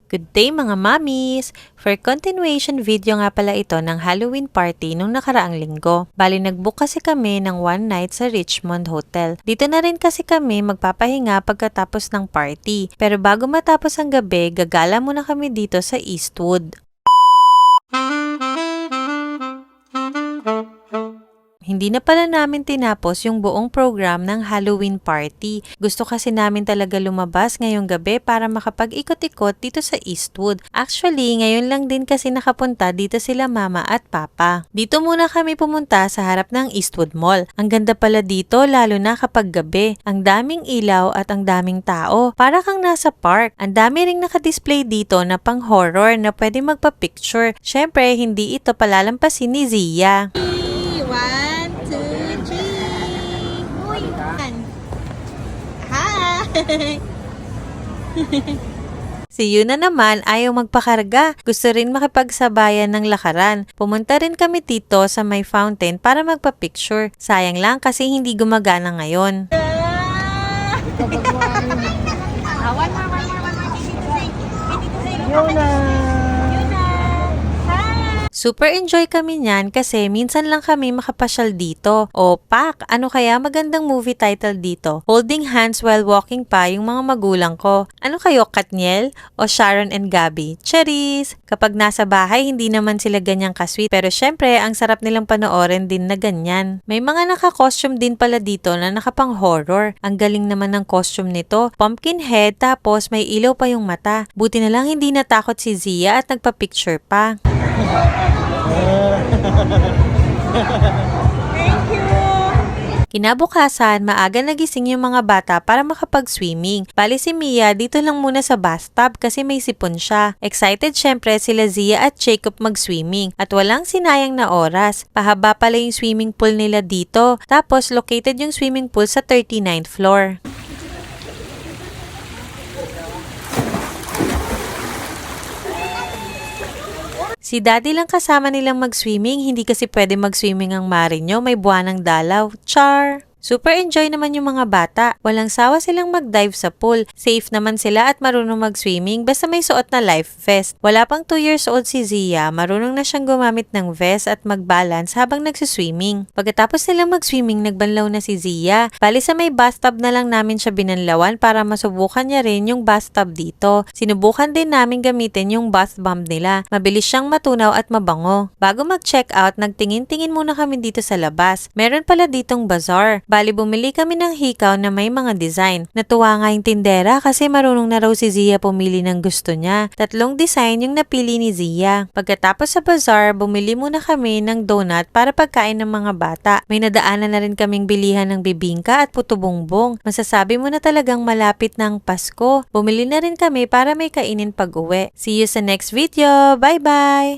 Good day mga mommies! For continuation video nga pala ito ng Halloween party nung nakaraang linggo. Bali nagbook kasi kami ng one night sa Richmond Hotel. Dito na rin kasi kami magpapahinga pagkatapos ng party. Pero bago matapos ang gabi, gagala muna kami dito sa Eastwood. Hindi na pala namin tinapos yung buong program ng Halloween party. Gusto kasi namin talaga lumabas ngayong gabi para makapag-ikot-ikot dito sa Eastwood. Actually, ngayon lang din kasi nakapunta dito sila mama at papa. Dito muna kami pumunta sa harap ng Eastwood Mall. Ang ganda pala dito lalo na kapag gabi. Ang daming ilaw at ang daming tao. Para kang nasa park. Ang dami ring nakadisplay dito na pang horror na pwede magpa-picture. Syempre, hindi ito palalampasin ni Zia. 1, 2, 3. Uy, hi! Si Yuna naman ayaw magpakarga. Gusto rin makipagsabayan ng lakaran. Pumunta rin kami dito sa may fountain para magpa-picture. Sayang lang kasi hindi gumagana ngayon. Super enjoy kami niyan kasi minsan lang kami makapasyal dito. O pak, ano kaya magandang movie title dito? Holding Hands While Walking pa yung mga magulang ko. Ano kayo, Katniel o Sharon and Gabby? Cherries! Kapag nasa bahay, hindi naman sila ganyang kasweet. Pero syempre, ang sarap nilang panoorin din na ganyan. May mga naka-costume din pala dito na nakapang horror. Ang galing naman ng costume nito. Pumpkin head tapos may ilaw pa yung mata. Buti na lang hindi natakot si Zia at nagpa-picture pa. Thank you! Kinabukasan, maaga nagising yung mga bata para makapag-swimming. Bali si Mia dito lang muna sa bathtub kasi may sipon siya. Excited syempre sila Zia at Jacob mag-swimming at walang sinayang na oras. Pahaba pala yung swimming pool nila dito. Tapos located yung swimming pool sa 39th floor. Si Daddy lang kasama nilang mag-swimming, hindi kasi pwede mag-swimming ang Marinyo, may buwanang dalaw. Char! Super enjoy naman yung mga bata. Walang sawa silang mag-dive sa pool. Safe naman sila at marunong mag-swimming basta may suot na life vest. Wala pang 2 years old si Zia, marunong na siyang gumamit ng vest at mag-balance habang nagsiswimming. Pagkatapos nilang mag-swimming, nagbanlaw na si Zia. Bali sa may bathtub na lang namin siya binanlawan para masubukan niya rin yung bathtub dito. Sinubukan din namin gamitin yung bath bomb nila. Mabilis siyang matunaw at mabango. Bago mag-check out, nagtingin-tingin muna kami dito sa labas. Meron pala ditong bazaar. Bali, bumili kami ng hikaw na may mga design. Natuwa nga yung tindera kasi marunong na raw si Zia pumili ng gusto niya. 3 design yung napili ni Zia. Pagkatapos sa bazaar, bumili muna kami ng donut para pagkain ng mga bata. May nadaanan na rin kaming bilihan ng bibingka at puto bongbong. Masasabi mo na talagang malapit ng Pasko. Bumili na rin kami para may kainin pag-uwi. See you sa next video. Bye-bye!